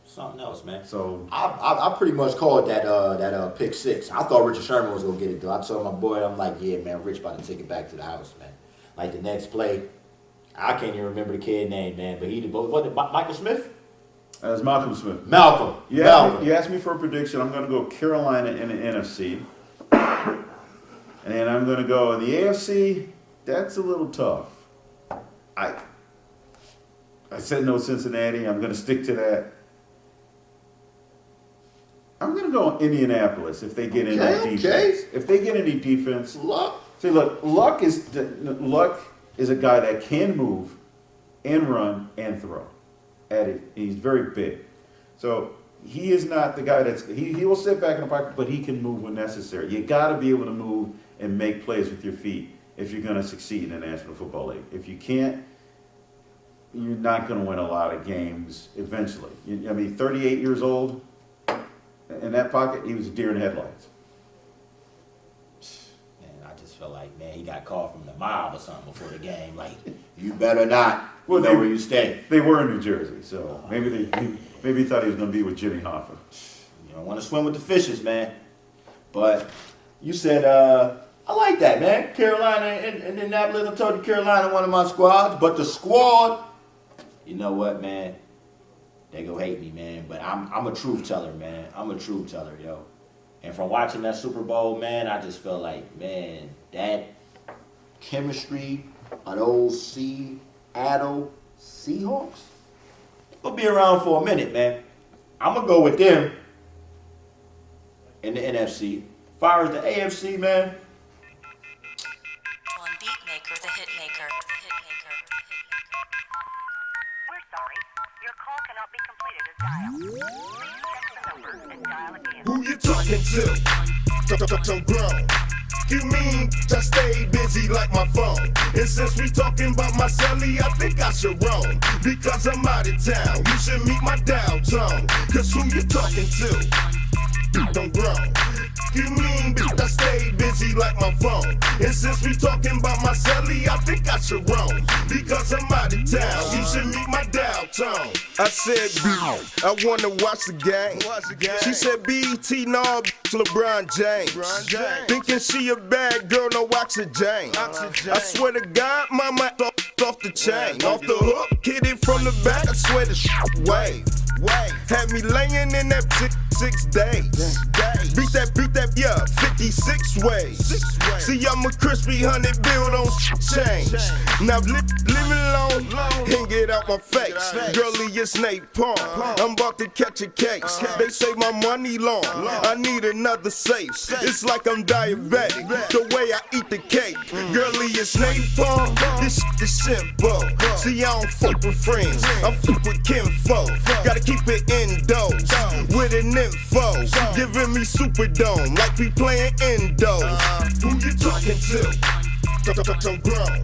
Something else, man. so. I pretty much called that pick 6. I thought Richard Sherman was gonna get it though. I told my boy, I'm like, yeah, man, Rich about to take it back to the house, man. Like the next play, I can't even remember the kid's name, man, but he did both. What, Michael Smith? As Malcolm Smith. Malcolm. You asked me for a prediction. I'm going to go Carolina in the NFC. And I'm going to go in the AFC. That's a little tough. I said no Cincinnati. I'm going to stick to that. I'm going to go Indianapolis if they get any defense. If they get any defense. Luck. See, look, Luck is a guy that can move and run and throw. At it, he's very big, so he is not the guy he will sit back in the pocket, but he can move when necessary. You got to be able to move and make plays with your feet if you're going to succeed in the National Football League. If you can't, you're not going to win a lot of games eventually. 38 years old in that pocket, he was a deer in the headlights. Man, I just felt like, man, he got called from the mob or something before the game. Like, you better not. Well, know where you stay. They were in New Jersey, so maybe he thought he was going to be with Jimmy Hoffa. You don't want to swim with the fishes, man. But you said, I like that, man. Carolina and Indianapolis. I told you Carolina one of my squads, but the squad, you know what, man? They go hate me, man. But I'm a truth teller, man. I'm a truth teller, yo. And from watching that Super Bowl, man, I just felt like, man, that chemistry of those Seattle Seahawks will be around for a minute, man. I'm going to go with them in the NFC. As far as the AFC, man. On Beatmaker, the Hitmaker. We're sorry. Your call cannot be completed as dialed. Please check the number and dial again. Who you talking to? I'm grown. You mean just stay busy like my phone? And since we talking about my celly, I think I should roam. Because I'm out of town, you should meet my downtown. Cause who you talking to? I'm grown. You mean I stay busy like my phone? And since we talking about my celly, I think I should roam. Because I'm out of town, you should meet my downtown. I said, I wanna watch the game. She said, BT, no, LeBron James. Thinking she a bad girl, no oxygen. I swear to God, mama off the chain. Off the hook, hit it from the back, I swear the wave. Had me laying in that 6 days. Beat that, yeah, 56 ways. See, I'm a crispy 100 bill, don't change. Now leave me alone and get out my face. Girlie, it's Nate Palm. I'm about to catch a case. They say my money long. I need another safe. It's like I'm diabetic, the way I eat the cake. Girlie, it's Nate Palm. This shit is simple. See, I don't fuck with friends. I fuck with kinfolk. Gotta keep it indoors with an info. Giving me Superdome like we playing indoors. Who you talking to? I'm grown.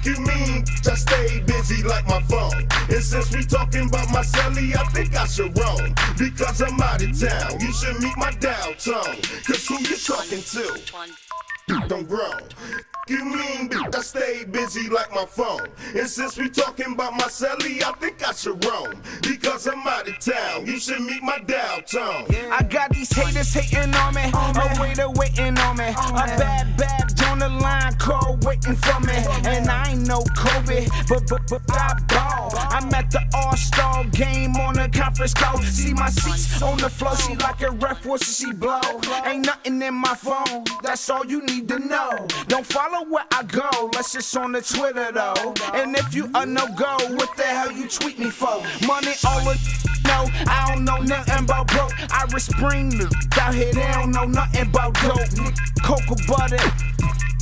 You mean just stay busy like my phone? And since we talking about my celly, I think I should roam. Because I'm out of town, you should meet my dial tone. Cause who you talking to? Don't grow. You mean I stay busy like my phone? And since we talking about my celly, I think I should roam. Because I'm out of town, you should meet my dial tone. I got these haters hating on me, a waiter waiting on me, a bad on the line call waiting for me. And I ain't no Kobe, but I ball. I'm at the All-Star game on a conference call. See my seats on the floor, she like a ref, what she blow. Ain't nothing in my phone, that's all you need to know. Don't follow where I go, unless it's on the Twitter though. And if you a no-go, what the hell you tweet me for? Money all the no, I don't know nothing about broke. Irish Spring out here, they don't know nothing about dope. Cocoa butter,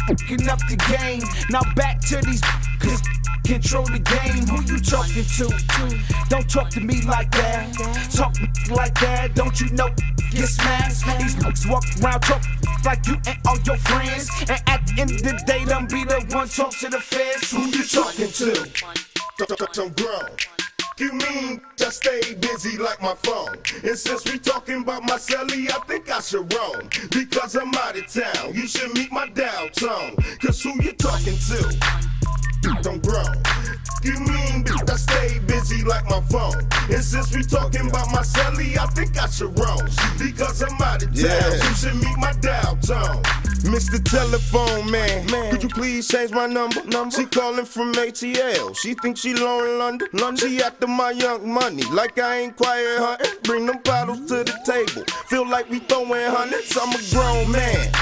fucking up the game. Now back to these cause control the game. Who you talking to? Don't talk to me like that. Talk like that, don't you know? Get smashed. These folks walk around talk like you and all your friends. And at the end of the day, them be the ones talk to the feds. Who you talking to? Don't grow. You mean just stay busy like my phone? And since we talking about my celly, I think I should roam. Because I'm out of town, you should meet my dial tone. Cause who you talking to? Don't grow. You mean I stay busy like my phone? And since we talking about my celly, I think I should roam. Because I'm out of town, you should meet my dial tone. Mr. Telephone Man, could you please change my number? She calling from ATL. She thinks she low in London. She after my young money, like I ain't quiet hunting. Bring them bottles to the table. Feel like we throwing hundreds. I'm a grown man.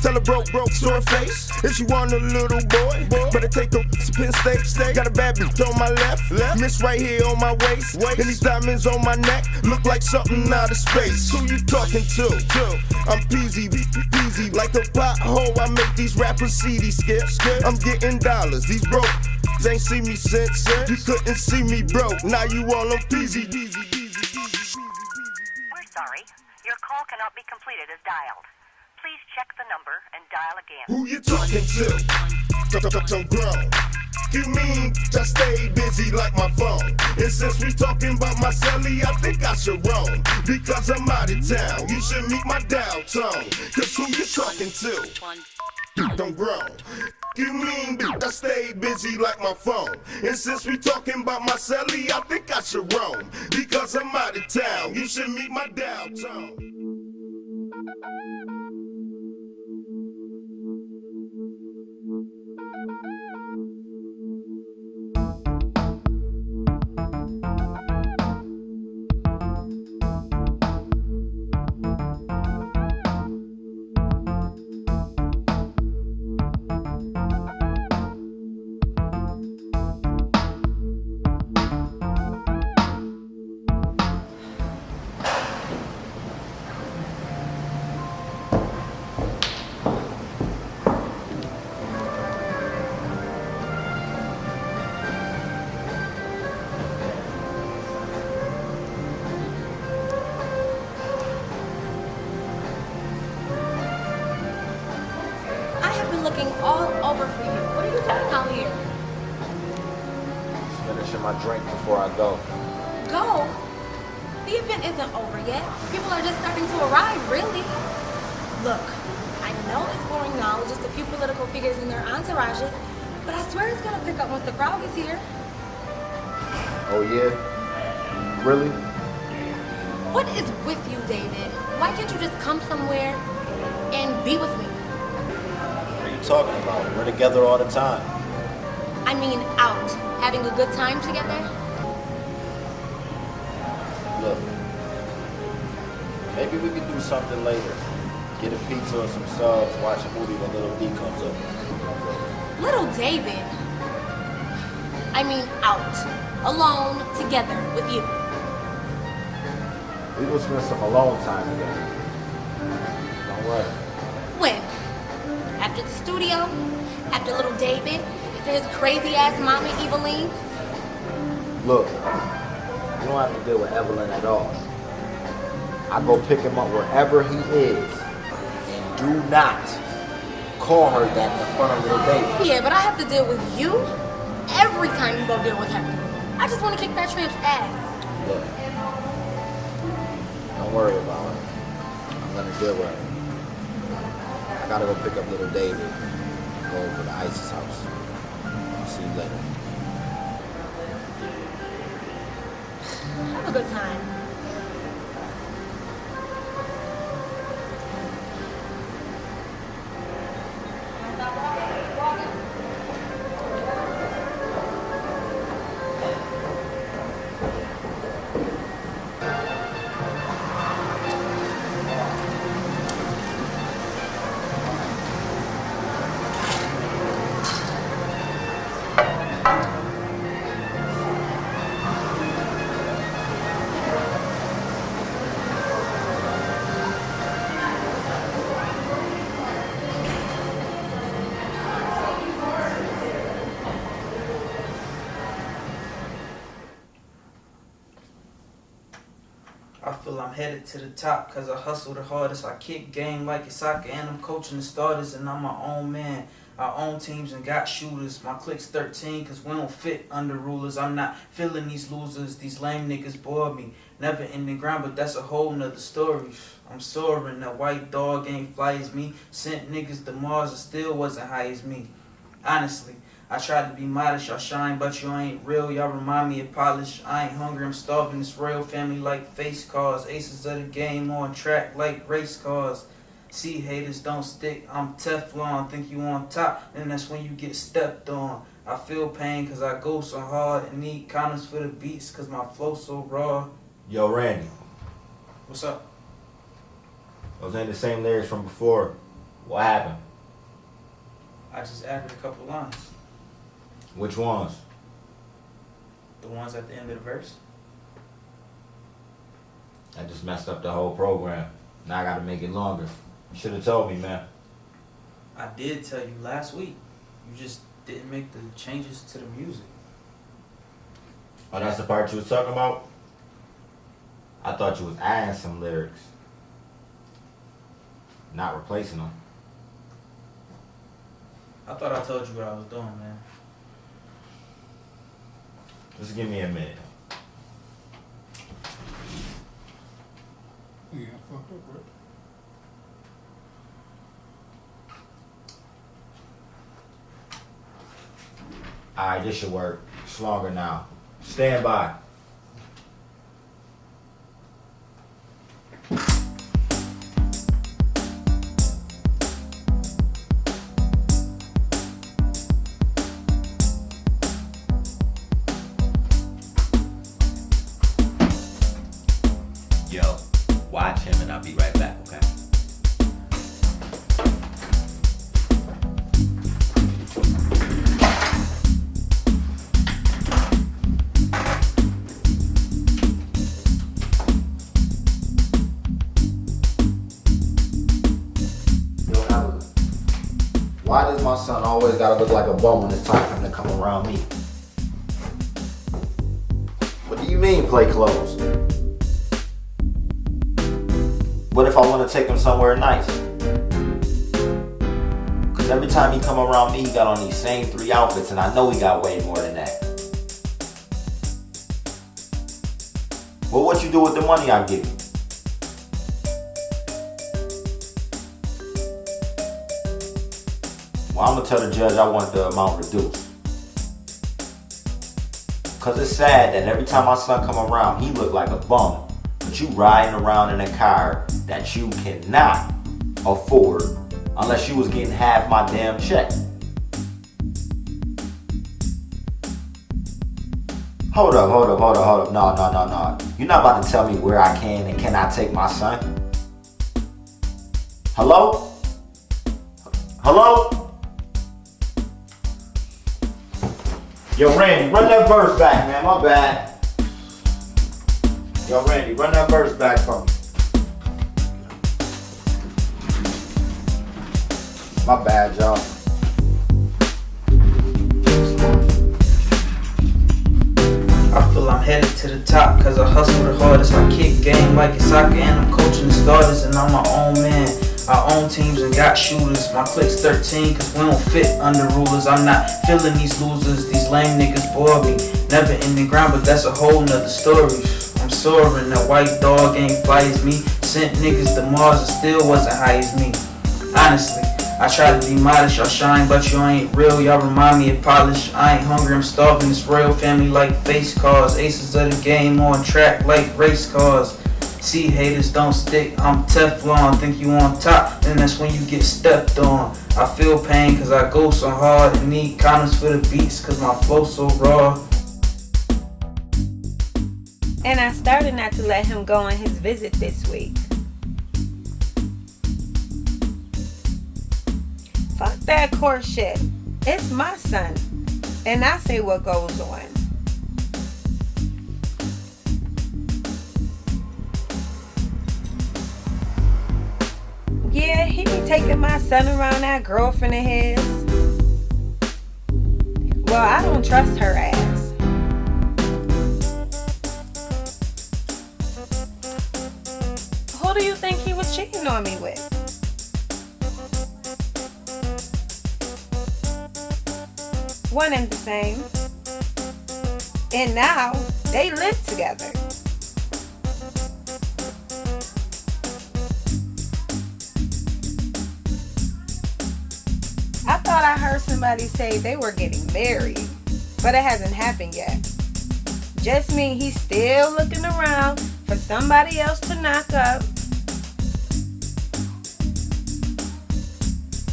Tell her broke store face. If she want a little boy, better take a Penn State. Got a bad bitch on my left, miss right here on my waist. And these diamonds on my neck look like something out of space. Who you talking to? I'm peasy, like a pothole. I make these rappers CD skip. I'm getting dollars. These broke ain't see me since. You couldn't see me broke. Now you all on peasy. We're sorry. Your call cannot be completed as dialed. Please check the number and dial again. Who you talking to? Don't grow. You mean just stay busy like my phone? And since we talking about my celly, I think I should roam. Because I'm out of town, you should meet my dial tone. Cause who you talking to? Don't grow. You mean I stay busy like my phone? And since we talking about my celly, I think I should roam. Because I'm out of town, you should meet my dial tone. Looking all over for you. What are you doing out here? Just finishing my drink before I go. Go? The event isn't over yet. People are just starting to arrive, really. Look, I know it's boring now with just a few political figures and their entourages, but I swear it's gonna pick up once the crowd gets here. Oh yeah? Really? What is with you, David? Why can't you just come somewhere and be with me? Talking about? We're together all the time. I mean out, having a good time together? Look, maybe we could do something later. Get a pizza or some subs, watch a movie when Little D comes up. Little David? I mean out, alone, together, with you. We will spend some alone time together. Don't worry. When? After the studio? After little David? After his crazy ass mama Eveline? Look, you don't have to deal with Evelyn at all. I go pick him up wherever he is. And do not call her that in front of little baby. Yeah, but I have to deal with you every time you go deal with her. I just want to kick that tramp's ass. Look, don't worry about her. I'm gonna deal with her. I gotta go pick up little David and go over to Ice's house. I'll see you later. Have a good time. I feel I'm headed to the top cause I hustle the hardest. I kick game like it's soccer and I'm coaching the starters and I'm my own man. I own teams and got shooters. My clique's 13 cause we don't fit under rulers. I'm not feeling these losers. These lame niggas bore me. Never in the ground, but that's a whole nother story. I'm soaring. That white dog ain't fly as me. Sent niggas to Mars and still wasn't high as me. Honestly, I tried to be modest, y'all shine, but you ain't real. Y'all remind me of polish. I ain't hungry, I'm starving. This royal family like face cars. Aces of the game on track like race cars. See, haters don't stick. I'm Teflon, think you on top, and that's when you get stepped on. I feel pain cause I go so hard and need condoms for the beats cause my flow so raw. Yo, Randy. What's up? Those ain't the same lyrics from before. What happened? I just added a couple lines. Which ones? The ones at the end of the verse. I just messed up the whole program. Now I gotta make it longer. You should have told me, man. I did tell you last week. You just didn't make the changes to the music. Oh, that's the part you was talking about? I thought you was adding some lyrics. Not replacing them. I thought I told you what I was doing, man. Just give me a minute. Yeah, fucked up, right? Alright, this should work. It's longer now. Stand by. Yo, watch him and I'll be right back, okay? Why does my son always gotta look like a bum when it's time for him to come around me? What do you mean, play clothes? What if I want to take him somewhere nice? Because every time he come around me, he got on these same 3 outfits, and I know he got way more than that. Well, what you do with the money I give you? Well, I'm going to tell the judge I want the amount reduced. Because it's sad that every time my son come around, he look like a bum. But you riding around in a car that you cannot afford unless you was getting half my damn check. Hold up. No. You're not about to tell me where I can and cannot take my son. Hello? Yo, Randy, run that verse back, man. My bad. Yo, Randy, run that verse back for me. My bad, y'all. I feel I'm headed to the top cause I hustle the hardest. I kick game like it's soccer and I'm coaching the starters and I'm my own man. I own teams and got shooters. My clique's 13 cause we don't fit under rulers. I'm not feeling these losers. These lame niggas bore me. Never in the ground, but that's a whole nother story. I'm soaring, that white dog ain't fly as me. Sent niggas to Mars and still wasn't high as me. Honestly, I try to be modest, y'all shine, but you ain't real. Y'all remind me of polish. I ain't hungry, I'm starving. This royal family like face cars. Aces of the game on track like race cars. See, haters don't stick, I'm Teflon. Think you on top, then that's when you get stepped on. I feel pain cause I go so hard and need condoms for the beats cause my flow so raw. And I started not to let him go on his visit this week. Fuck that court shit. It's my son. And I say what goes on. Yeah, he be taking my son around that girlfriend of his. Well, I don't trust her ass. Who do you think he was cheating on me with? One and the same. And now they live together. I thought I heard somebody say they were getting married, but it hasn't happened yet. Just mean he's still looking around for somebody else to knock up.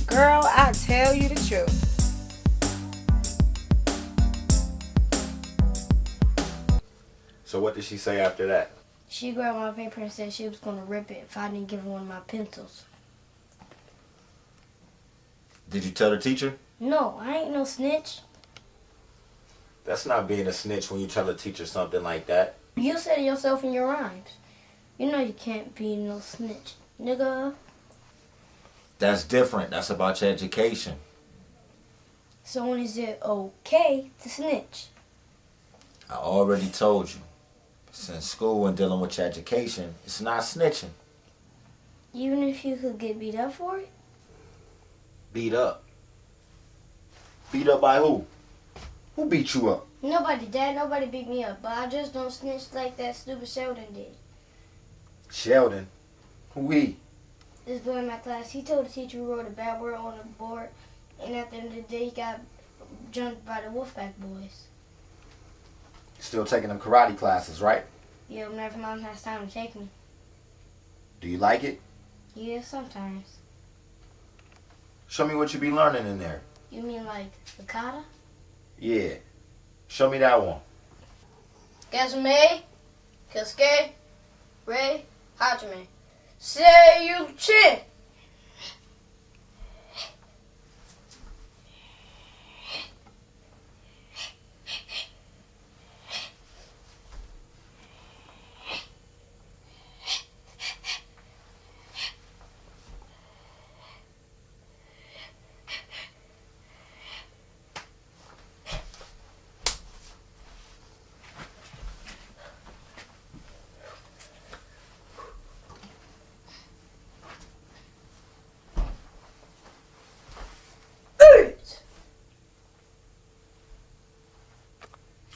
Girl, I'll tell you the truth. So what did she say after that? She grabbed my paper and said she was going to rip it if I didn't give her one of my pencils. Did you tell the teacher? No, I ain't no snitch. That's not being a snitch when you tell a teacher something like that. You said it yourself in your rhymes. You know you can't be no snitch, nigga. That's different. That's about your education. So when is it okay to snitch? I already told you. Since school and dealing with your education, it's not snitching. Even if you could get beat up for it? Beat up. Beat up by who? Who beat you up? Nobody, Dad. Nobody beat me up. But I just don't snitch like that stupid Sheldon did. Sheldon? Who he? This boy in my class, he told the teacher who wrote a bad word on the board. And at the end of the day, he got jumped by the Wolfpack boys. Still taking them karate classes, right? Yeah, whenever Mom has time to take me. Do you like it? Yeah, sometimes. Show me what you be learning in there. You mean like the kata? Yeah. Show me that one. Kazumi, Kisuke, Ray, Hajime. Say you chin.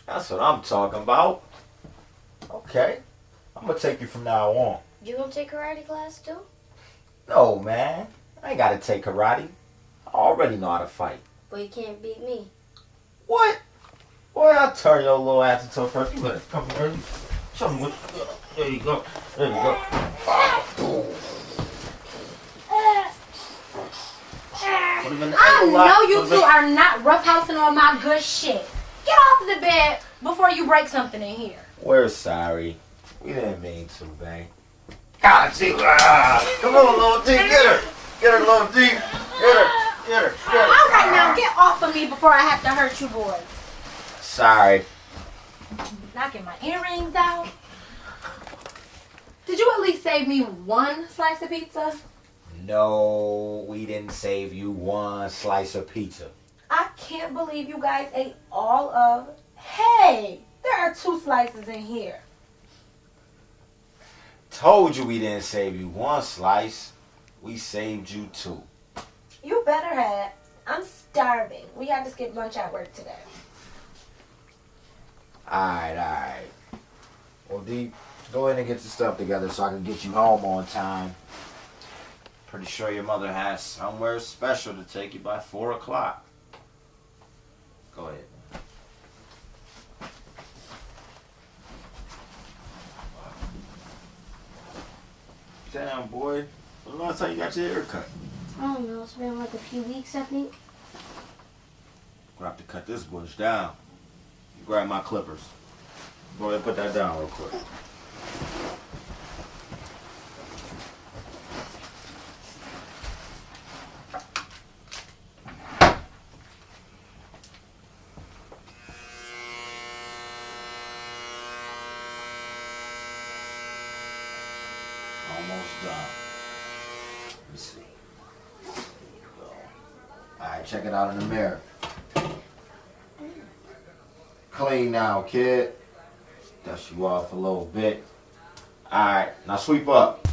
That's what I'm talking about. Okay. I'm gonna take you from now on. You gonna take karate class too? No, man. I ain't gotta take karate. I already know how to fight. But you can't beat me. What? Boy, I'll turn your little ass into a first. You better come here. Show me what. There you go. There you go. I know you two are not roughhousing on my good shit. Get off the bed before you break something in here. We're sorry. We didn't mean to, babe. God, see. Come on, little D. Get her. Get her, little D. Get her. Get her. Get her. All right, now get off of me before I have to hurt you boys. Sorry. Knocking my earrings out. Did you at least save me one slice of pizza? No, we didn't save you one slice of pizza. I can't believe you guys ate all of... Hey, there are 2 slices in here. Told you we didn't save you one slice. We saved you too. You better have. I'm starving. We had to skip lunch at work today. Alright. Well, D, go ahead and get your stuff together so I can get you home on time. Pretty sure your mother has somewhere special to take you by 4 o'clock. Go ahead. Damn, boy. When the last time you got your hair cut? I don't know. It's been like a few weeks, I think. We'll have to cut this bush down. You grab my clippers. Go ahead and put that down real quick. Almost done. Let me see. There you go. Alright, check it out in the mirror. Clean now, kid. Dust you off a little bit. Alright, now sweep up.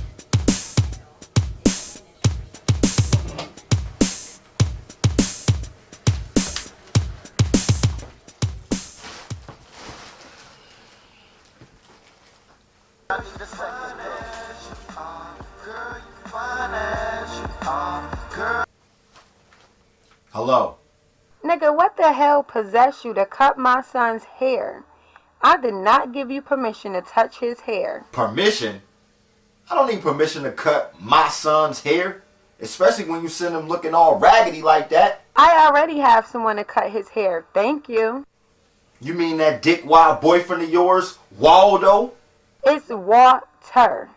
Hello. Nigga, what the hell possessed you to cut my son's hair? I did not give you permission to touch his hair. Permission? I don't need permission to cut my son's hair. Especially when you send him looking all raggedy like that. I already have someone to cut his hair. Thank you. You mean that dick-wild boyfriend of yours, Waldo? It's Walter.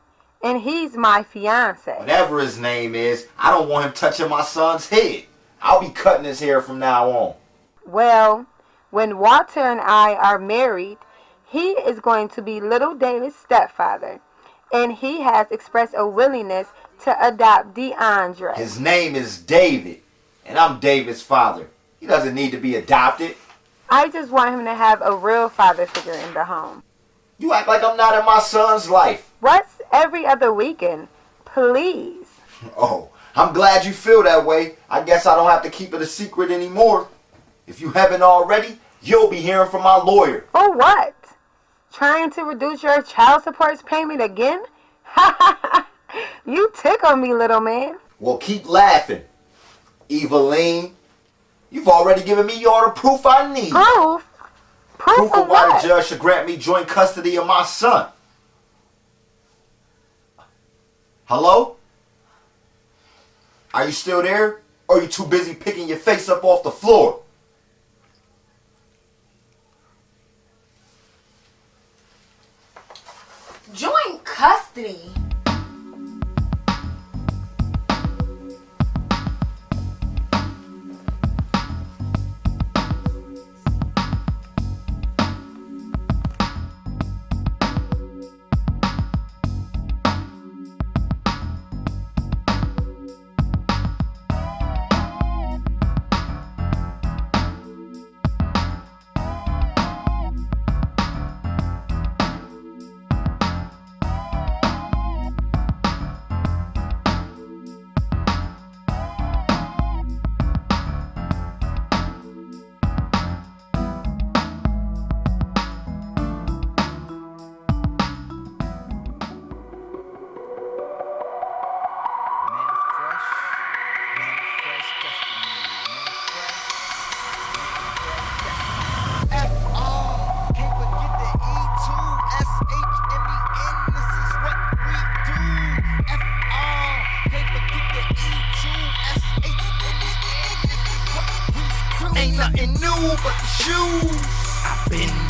And he's my fiance. Whatever his name is, I don't want him touching my son's head. I'll be cutting his hair from now on. Well, when Walter and I are married, he is going to be little David's stepfather. And he has expressed a willingness to adopt DeAndre. His name is David, and I'm David's father. He doesn't need to be adopted. I just want him to have a real father figure in the home. You act like I'm not in my son's life. What's every other weekend? Please. Oh, I'm glad you feel that way. I guess I don't have to keep it a secret anymore. If you haven't already, you'll be hearing from my lawyer. For what? Trying to reduce your child support payment again? Ha ha ha! You tickle me, little man. Well, keep laughing, Eveline. You've already given me all the proof I need. Proof? Proof of why what? the judge should grant me joint custody of my son. Hello? Are you still there? Or are you too busy picking your face up off the floor? Joint custody. Ain't nothing new but the shoes. I've been